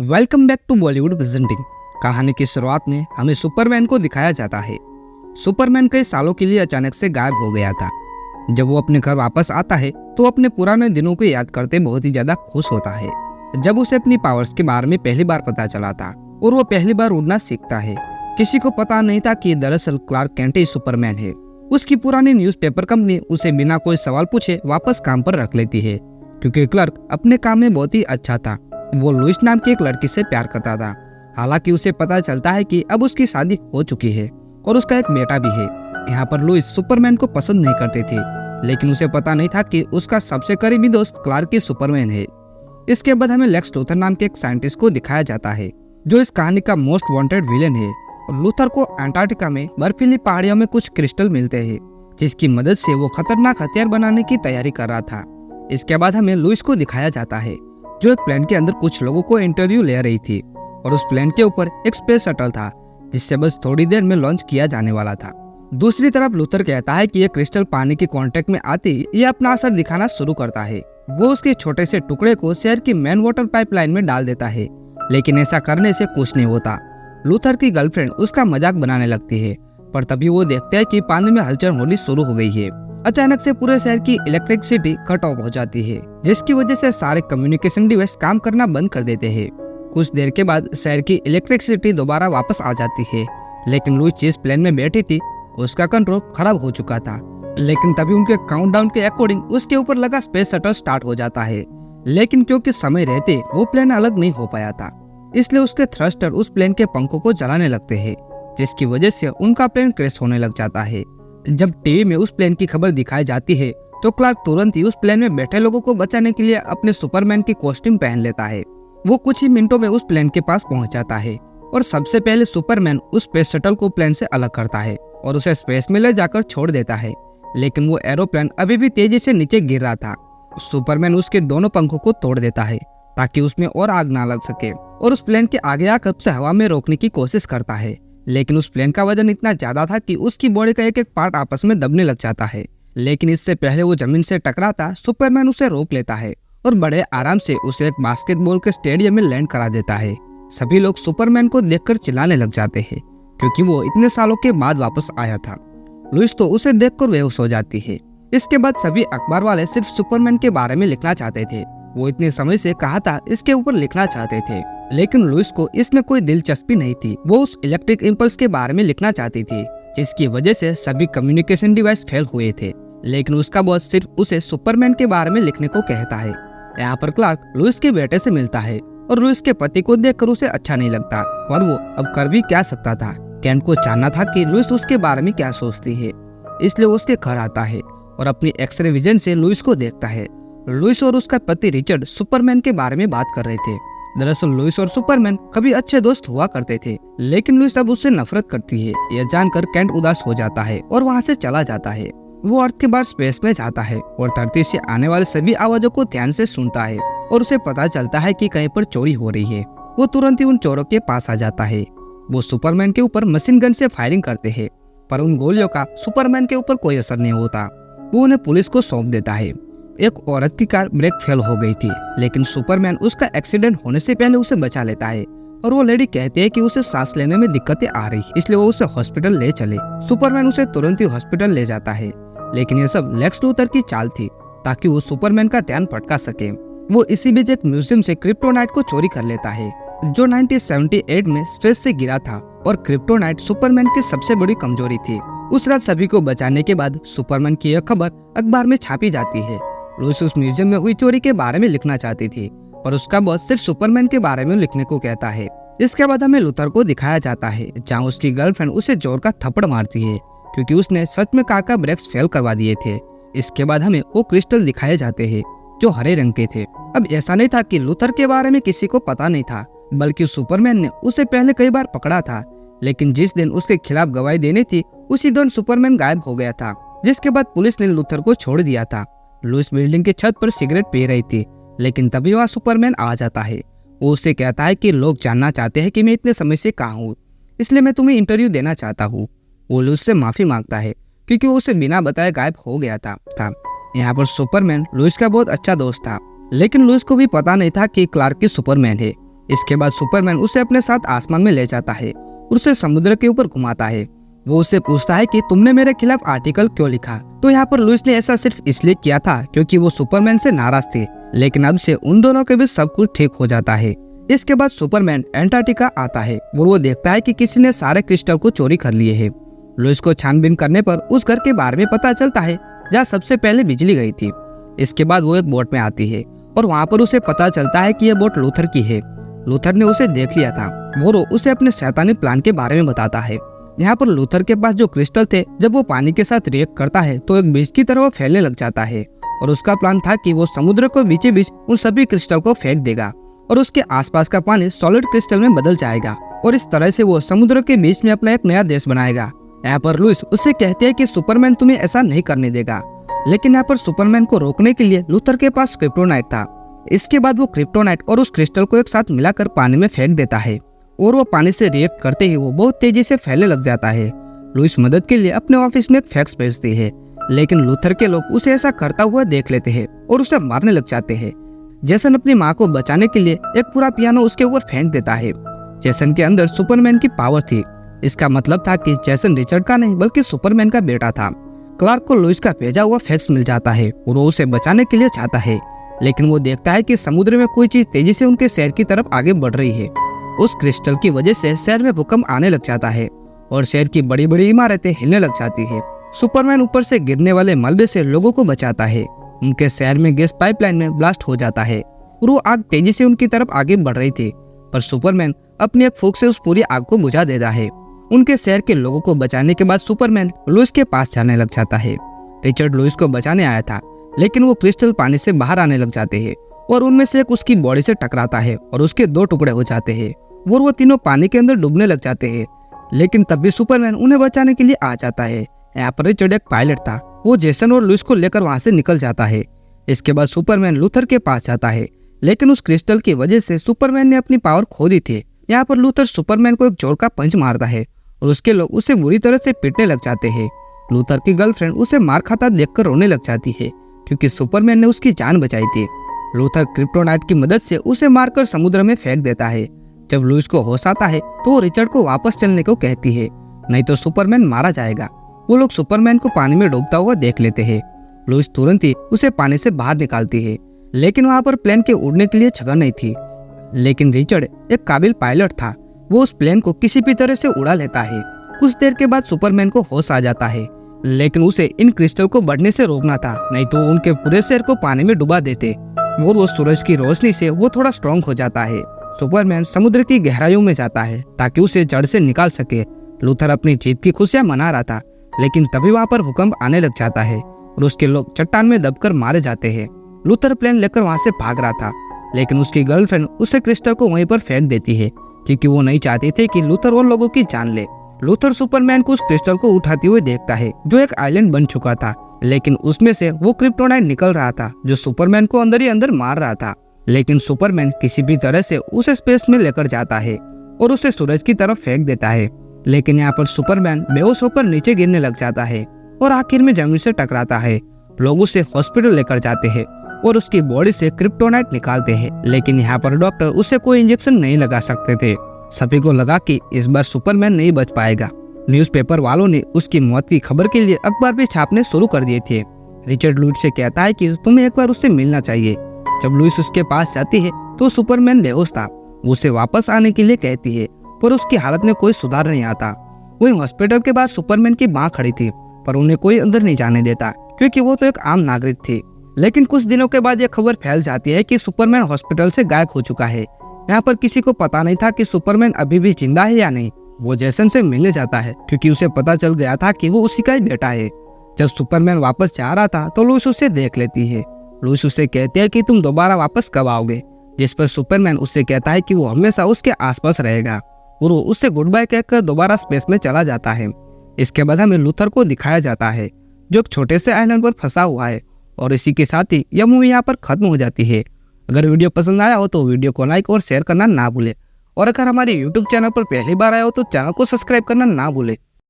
Welcome back to Bollywood presenting. कहानी की शुरुआत में हमें सुपरमैन को दिखाया जाता है। सुपरमैन कई सालों के लिए अचानक से गायब हो गया था। जब वो अपने घर वापस आता है तो अपने पुराने दिनों को याद करते बहुत ही ज्यादा खुश होता है। जब उसे अपनी पावर्स के बारे में पहली बार पता चला था और वो पहली बार उड़ना सीखता है, किसी को पता नहीं था कि दरअसल क्लार्क केंट ही सुपरमैन है। उसकी पुरानी न्यूज़पेपर कंपनी उसे बिना कोई सवाल पूछे वापस काम पर रख लेती है, क्योंकि क्लार्क अपने काम में बहुत ही अच्छा था। वो लुइस नाम की एक लड़की से प्यार करता था। हालांकि उसे पता चलता है कि अब उसकी शादी हो चुकी है और उसका एक बेटा भी है। यहाँ पर लुइस सुपरमैन को पसंद नहीं करते थे, लेकिन उसे पता नहीं था कि उसका सबसे करीबी दोस्त क्लार्क ही सुपरमैन है। इसके बाद हमें लेक्स लूथर नाम के एक साइंटिस्ट को दिखाया जाता है, जो इस कहानी का मोस्ट वांटेड विलेन है। और लूथर को अंटार्कटिका में बर्फीली पहाड़ियों में कुछ क्रिस्टल मिलते हैं, जिसकी मदद से वो खतरनाक हथियार बनाने की तैयारी कर रहा था। इसके बाद हमें लुइस को दिखाया जाता है, जो एक प्लेन के अंदर कुछ लोगों को इंटरव्यू ले रही थी और उस प्लेन के ऊपर एक स्पेस शटल था, जिससे बस थोड़ी देर में लॉन्च किया जाने वाला था। दूसरी तरफ लूथर कहता है कि ये क्रिस्टल पानी के कांटेक्ट में आते ये अपना असर दिखाना शुरू करता है। वो उसके छोटे से टुकड़े को शहर की मेन वाटर पाइपलाइन में डाल देता है, लेकिन ऐसा करने से कुछ नहीं होता। लूथर की गर्लफ्रेंड उसका मजाक बनाने लगती है, पर तभी वो देखते हैं कि पानी में हलचल होनी शुरू हो गई है। अचानक से पूरे शहर की इलेक्ट्रिसिटी कट ऑफ हो जाती है, जिसकी वजह से सारे कम्युनिकेशन डिवाइस काम करना बंद कर देते हैं। कुछ देर के बाद शहर की इलेक्ट्रिसिटी दोबारा वापस आ जाती है, लेकिन लुइस जिस प्लेन में बैठी थी उसका कंट्रोल खराब हो चुका था। लेकिन तभी उनके काउंटडाउन के अकॉर्डिंग उसके ऊपर लगा स्पेस शटल स्टार्ट हो जाता है, लेकिन क्योंकि समय रहते वो प्लेन अलग नहीं हो पाया था, इसलिए उसके थ्रस्टर उस प्लेन के पंखों को जलाने लगते हैं, जिसकी वजह से उनका प्लेन क्रैश होने लग जाता है। जब टीवी में उस प्लेन की खबर दिखाई जाती है तो क्लार्क तुरंत ही उस प्लेन में बैठे लोगों को बचाने के लिए अपने सुपरमैन की कॉस्ट्यूम पहन लेता है। वो कुछ ही मिनटों में उस प्लेन के पास पहुंच जाता है और सबसे पहले सुपरमैन उस स्पेस शटल को प्लेन से अलग करता है और उसे स्पेस में ले जाकर छोड़ देता है। लेकिन वो एरोप्लेन अभी भी तेजी से नीचे गिर रहा था। सुपरमैन उसके दोनों पंखों को तोड़ देता है ताकि उसमें और आग ना लग सके, और उस प्लेन के आगे आकर उसे हवा में रोकने की कोशिश करता है। लेकिन उस प्लेन का वजन इतना ज्यादा था कि उसकी बॉडी का एक एक पार्ट आपस में दबने लग जाता है। लेकिन इससे पहले वो जमीन से टकराता सुपरमैन उसे रोक लेता है और बड़े आराम से उसे एक बास्केटबॉल के स्टेडियम में लैंड करा देता है। सभी लोग सुपरमैन को देखकर चिल्लाने लग जाते हैं, क्योंकि वो इतने सालों के बाद वापस आया था। लुइस तो उसे देखकर बेहोश हो जाती है। इसके बाद सभी अखबार वाले सिर्फ सुपरमैन के बारे में लिखना चाहते थे। वो इतने समय से कहा था इसके ऊपर लिखना चाहते थे, लेकिन लुइस को इसमें कोई दिलचस्पी नहीं थी। वो उस इलेक्ट्रिक इम्पल्स के बारे में लिखना चाहती थी, जिसकी वजह से सभी कम्युनिकेशन डिवाइस फेल हुए थे। लेकिन उसका बॉस सिर्फ उसे सुपरमैन के बारे में लिखने को कहता है। यहाँ पर क्लार्क लुइस के बेटे से मिलता है और लुइस के पति को देखकर उसे अच्छा नहीं लगता, पर वो अब कर भी क्या सकता था। केंट को जानना था कि लुइस उसके बारे में क्या सोचती है, इसलिए वो उसके घर आता है और अपनी एक्सरे विजन से लुइस को देखता है। लुइस और उसका पति रिचर्ड सुपरमैन के बारे में बात कर रहे थे। दरअसल लुइस और सुपरमैन कभी अच्छे दोस्त हुआ करते थे, लेकिन लुइस अब उससे नफरत करती है। यह जानकर केंट उदास हो जाता है और वहाँ से चला जाता है। वो अर्थ के बाहर स्पेस में जाता है और धरती से आने वाले सभी आवाजों को ध्यान से सुनता है और उसे पता चलता है कि कहीं पर चोरी हो रही है। वो तुरंत ही उन चोरों के पास आ जाता है। वो सुपरमैन के ऊपर मशीन गन से फायरिंग करते हैं, पर उन गोलियों का सुपरमैन के ऊपर कोई असर नहीं होता। वो उन्हें पुलिस को सौंप देता है। एक औरत की कार ब्रेक फेल हो गई थी, लेकिन सुपरमैन उसका एक्सीडेंट होने से पहले उसे बचा लेता है और वो लेडी कहती है कि उसे सांस लेने में दिक्कतें आ रही है, इसलिए वो उसे हॉस्पिटल ले चले। सुपरमैन उसे तुरंत ही हॉस्पिटल ले जाता है, लेकिन ये सब लेक्स लूथर की चाल थी ताकि वो सुपरमैन का ध्यान भटका सके। वो इसी बीच एक म्यूजियम से क्रिप्टोनाइट को चोरी कर लेता है, जो 1978 में स्पेस से गिरा था, और क्रिप्टोनाइट सुपरमैन की सबसे बड़ी कमजोरी थी। उस रात सभी को बचाने के बाद सुपरमैन की यह खबर अखबार में छापी जाती है। लुइस उस म्यूजियम में हुई चोरी के बारे में लिखना चाहती थी, पर उसका बॉस सिर्फ सुपरमैन के बारे में लिखने को कहता है। इसके बाद हमें लूथर को दिखाया जाता है, जहां उसकी गर्लफ्रेंड उसे जोर का थप्पड़ मारती है, क्योंकि उसने सच में कार का ब्रेक्स फेल करवा दिए थे। इसके बाद हमें वो क्रिस्टल दिखाए जाते हैं जो हरे रंग के थे। अब ऐसा नहीं था कि लूथर के बारे में किसी को पता नहीं था, बल्कि सुपरमैन ने उसे पहले कई बार पकड़ा था, लेकिन जिस दिन उसके खिलाफ गवाही देनी थी उसी दिन सुपरमैन गायब हो गया था, जिसके बाद पुलिस ने लूथर को छोड़ दिया था। लुइस बिल्डिंग की छत पर सिगरेट पी रही थी, लेकिन तभी वहाँ सुपरमैन आ जाता है। वो उससे कहता है कि लोग जानना चाहते हैं कि मैं इतने समय से कहाँ हूँ, इसलिए मैं तुम्हें इंटरव्यू देना चाहता हूँ। वो लुइस से माफी मांगता है क्योंकि वो उसे बिना बताए गायब हो गया था। यहाँ पर सुपरमैन लुइस का बहुत अच्छा दोस्त था, लेकिन लुइस को भी पता नहीं था कि क्लार्क की सुपरमैन है। इसके बाद सुपरमैन उसे अपने साथ आसमान में ले जाता है और उसे समुद्र के ऊपर घुमाता है। वो उससे पूछता है कि तुमने मेरे खिलाफ आर्टिकल क्यों लिखा। तो यहाँ पर लुइस ने ऐसा सिर्फ इसलिए किया था क्योंकि वो सुपरमैन से नाराज थे, लेकिन अब से उन दोनों के बीच सब कुछ ठीक हो जाता है। इसके बाद सुपरमैन एंटार्क्टिका आता है और वो देखता है कि किसी ने सारे क्रिस्टल को चोरी कर लिए है। लुइस को छानबीन करने पर उस घर के बारे में पता चलता है जहाँ सबसे पहले बिजली गई थी। इसके बाद वो एक बोट में आती है और वहाँ पर उसे पता चलता है कि यह बोट लूथर की है। लूथर ने उसे देख लिया था। मोरो उसे अपने शैतानी प्लान के बारे में बताता है। यहाँ पर लूथर के पास जो क्रिस्टल थे, जब वो पानी के साथ रिएक्ट करता है तो एक बीज की तरह वो फैलने लग जाता है और उसका प्लान था कि वो समुद्र को बीचे बीच उन सभी क्रिस्टल को फेंक देगा और उसके आसपास का पानी सॉलिड क्रिस्टल में बदल जाएगा और इस तरह से वो समुद्र के बीच में अपना एक नया देश बनाएगा। यहाँ पर लुइस उससे कहते हैं कि सुपरमैन तुम्हें ऐसा नहीं करने देगा, लेकिन यहाँ पर सुपरमैन को रोकने के लिए लूथर के पास क्रिप्टोनाइट था। इसके बाद वो क्रिप्टोनाइट और उस क्रिस्टल को एक साथ मिलाकर पानी में फेंक देता है और वो पानी से रिएक्ट करते ही वो बहुत तेजी से फैलने लग जाता है। लुइस मदद के लिए अपने ऑफिस में एक फैक्स भेजती है, लेकिन लूथर के लोग उसे ऐसा करता हुआ देख लेते हैं और उसे मारने लग जाते हैं। जेसन अपनी माँ को बचाने के लिए एक पूरा पियानो उसके ऊपर फेंक देता है। जेसन के अंदर सुपरमैन की पावर थी। इसका मतलब था कि जेसन रिचर्ड का नहीं बल्कि सुपरमैन का बेटा था। क्लार्क को लुइस का भेजा हुआ फैक्स मिल जाता है और वो उसे बचाने के लिए चाहता है, लेकिन वो देखता है कि समुद्र में कोई चीज तेजी से उनके शहर की तरफ आगे बढ़ रही है। उस क्रिस्टल की वजह से शहर में भूकंप आने लग जाता है और शहर की बड़ी बड़ी इमारतें हिलने लग जाती है। सुपरमैन ऊपर से गिरने वाले मलबे से लोगों को बचाता है। उनके शहर में गैस पाइपलाइन में ब्लास्ट हो जाता है और वो आग तेजी से उनकी तरफ आगे बढ़ रही थी, पर सुपरमैन अपनी एक फूंक से उस पूरी आग को बुझा देता है। उनके शहर के लोगों को बचाने के बाद सुपरमैन लुइस के पास जाने लग जाता है। रिचर्ड लुइस को बचाने आया था, लेकिन वो क्रिस्टल पानी से बाहर आने लग जाते हैं और उनमें से एक उसकी बॉडी से टकराता है और उसके 2 टुकड़े हो जाते हैं और वो तीनों पानी के अंदर डूबने लग जाते हैं। लेकिन तब भी सुपरमैन उन्हें बचाने के लिए आ जाता है। यहाँ पर रिचर्ड एक पायलट था। वो जेसन और लुइस को लेकर वहाँ से निकल जाता है। इसके बाद सुपरमैन लूथर के पास जाता है, लेकिन उस क्रिस्टल की वजह से सुपरमैन ने अपनी पावर खो दी थी। यहाँ पर लूथर सुपरमैन को एक जोर का पंच मारता है और उसके लोग उसे बुरी तरह से पीटने लग जाते हैं। लूथर की गर्लफ्रेंड उसे मार खाता देखकर रोने लग जाती है क्योंकि सुपरमैन ने उसकी जान बचाई थी। लूथर क्रिप्टोनाइट की मदद से उसे मारकर समुद्र में फेंक देता है। जब लुइस को होश आता है तो वो रिचर्ड को वापस चलने को कहती है, नहीं तो सुपरमैन मारा जाएगा। वो लोग सुपरमैन को पानी में डूबता हुआ देख लेते हैं। लुइस तुरंत ही उसे पानी से बाहर निकालती है, लेकिन वहाँ पर प्लेन के उड़ने के लिए जगह नहीं थी। लेकिन रिचर्ड एक काबिल पायलट था। वो उस प्लेन को किसी भी तरह से उड़ा लेता है। कुछ देर के बाद सुपरमैन को होश आ जाता है, लेकिन उसे इन क्रिस्टल को बढ़ने से रोकना था, नहीं तो उनके पूरे शहर को पानी में डुबा देते। और वो सूरज की रोशनी से वो थोड़ा स्ट्रॉन्ग हो जाता है। सुपरमैन समुद्र की गहराइयों में जाता है ताकि उसे जड़ से निकाल सके। लूथर अपनी जीत की खुशियां मना रहा था, लेकिन तभी वहाँ पर भूकंप आने लग जाता है और उसके लोग चट्टान में दबकर मारे जाते हैं। लूथर प्लेन लेकर वहाँ से भाग रहा था, लेकिन उसकी गर्लफ्रेंड उसे क्रिस्टल को वहीं पर फेंक देती है क्योंकि वो नहीं चाहती थी कि लूथर और लोगों की जान ले। लूथर सुपरमैन को उस क्रिस्टल को उठाते हुए देखता है जो एक आइलैंड बन चुका था, लेकिन उसमें से वो क्रिप्टोनाइट निकल रहा था जो सुपरमैन को अंदर ही अंदर मार रहा था। लेकिन सुपरमैन किसी भी तरह से उसे स्पेस में लेकर जाता है और उसे सूरज की तरफ फेंक देता है। लेकिन यहाँ पर सुपरमैन बेहोश होकर नीचे गिरने लग जाता है और आखिर में जमीन से टकराता है। लोग उसे हॉस्पिटल लेकर जाते हैं और उसकी बॉडी से क्रिप्टोनाइट निकालते हैं, लेकिन यहाँ पर डॉक्टर उसे कोई इंजेक्शन नहीं लगा सकते थे। सभी को लगा कि इस बार सुपरमैन नहीं बच पाएगा। न्यूज़पेपर वालों ने उसकी मौत की खबर के लिए अखबार भी छापने शुरू कर दिए थे। रिचर्ड लुइस से कहता है कि तुम्हें एक बार उससे मिलना चाहिए। जब लुइस उसके पास जाती है तो सुपरमैन बेहोश था। उसे वापस आने के लिए कहती है, पर उसकी हालत में कोई सुधार नहीं आता। वहीं हॉस्पिटल के बाहर सुपरमैन की मां खड़ी थी, पर उन्हें कोई अंदर नहीं जाने देता क्योंकि वो तो एक आम नागरिक थी। लेकिन कुछ दिनों के बाद यह खबर फैल जाती है कि सुपरमैन हॉस्पिटल से गायब हो चुका है। यहाँ पर किसी को पता नहीं था कि सुपरमैन अभी भी जिंदा है या नहीं। वो जेसन से मिलने जाता है क्योंकि उसे पता चल गया था कि वो उसी का ही बेटा है। जब सुपरमैन वापस जा रहा था तो लुइस उसे देख लेती है। लुइस उसे कहती है कि तुम दोबारा वापस कब आओगे, जिस पर सुपरमैन उससे कहता है कि वो हमेशा उसके आसपास रहेगा और वो उससे गुड बाय कहकर दोबारा स्पेस में चला जाता है। इसके बाद हमें लूथर को दिखाया जाता है जो एक छोटे से आइलैंड पर फंसा हुआ है और इसी के साथ ही यह मूवी यहाँ पर खत्म हो जाती है। अगर वीडियो पसंद आया हो तो वीडियो को लाइक और शेयर करना ना भूले और अगर हमारे YouTube चैनल पर पहली बार आया हो तो चैनल को सब्सक्राइब करना ना भूले।